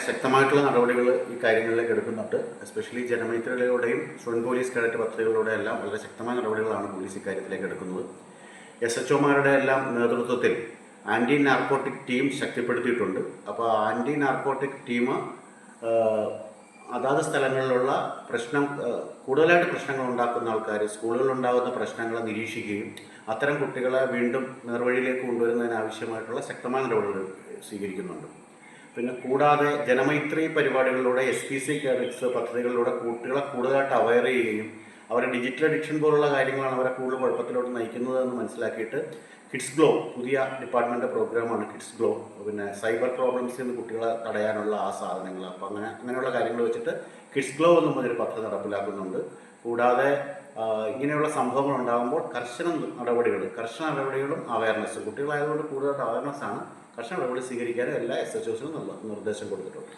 ശക്തമായിട്ടുള്ള നടപടികൾ ഈ കാര്യങ്ങളിലേക്ക് എടുക്കുന്നുണ്ട്. എസ്പെഷ്യലി ജനമൈത്രിയിലൂടെയും സ്റ്റുഡൻറ് പോലീസ് കേഡറ്റ് പദ്ധതികളിലൂടെ എല്ലാം വളരെ ശക്തമായ നടപടികളാണ് പോലീസ് ഇക്കാര്യത്തിലേക്ക് എടുക്കുന്നത്. SHOമാരുടെ എല്ലാം നേതൃത്വത്തിൽ ആൻറ്റി നാർക്കോട്ടിക് ടീം ശക്തിപ്പെടുത്തിയിട്ടുണ്ട്. അപ്പോൾ ആൻറ്റി നാർക്കോട്ടിക് ടീം അതാത് സ്ഥലങ്ങളിലുള്ള കൂടുതലായിട്ട് പ്രശ്നങ്ങൾ ഉണ്ടാക്കുന്ന ആൾക്കാർ, സ്കൂളുകളിലുണ്ടാകുന്ന പ്രശ്നങ്ങൾ നിരീക്ഷിക്കുകയും അത്തരം കുട്ടികളെ വീണ്ടും നേർവഴിയിലേക്ക് കൊണ്ടുവരുന്നതിനാവശ്യമായിട്ടുള്ള ശക്തമായ നടപടികൾ സ്വീകരിക്കുന്നുണ്ട്. പിന്നെ കൂടാതെ ജനമൈത്രി പരിപാടികളിലൂടെ SPC കേഡറ്റ്സ് പദ്ധതികളിലൂടെ കുട്ടികളെ കൂടുതലായിട്ട് അവെയർ ചെയ്യുകയും അവരെ ഡിജിറ്റൽ അഡിക്ഷൻ പോലുള്ള കാര്യങ്ങളാണ് അവരെ കൂടുതൽ കുഴപ്പത്തിലോട്ട് നയിക്കുന്നതെന്ന് മനസ്സിലാക്കിയിട്ട് കിഡ്സ് ഗ്ലോ, പുതിയ ഡിപ്പാർട്ട്മെൻറ്റ് പ്രോഗ്രാമാണ് കിഡ്സ് ഗ്ലോ. പിന്നെ സൈബർ പ്രോബ്ലംസിൽ നിന്ന് കുട്ടികളെ തടയാനുള്ള ആ സാധനങ്ങൾ, അപ്പോൾ അങ്ങനെയുള്ള കാര്യങ്ങൾ വെച്ചിട്ട് കിഡ്സ് ഗ്ലോ എന്നും ഒരു പദ്ധതി നടപ്പിലാക്കുന്നുണ്ട്. കൂടാതെ ഇങ്ങനെയുള്ള സംഭവങ്ങൾ ഉണ്ടാകുമ്പോൾ കർശന നടപടികളും അവയർനെസ്സും, കുട്ടികളായതുകൊണ്ട് കൂടുതലായിട്ട് അവയർനെസ്സാണ്, കർശന നടപടി സ്വീകരിക്കാനും എല്ലാ SHOസിനും നിർദ്ദേശം കൊടുത്തിട്ടുണ്ട്.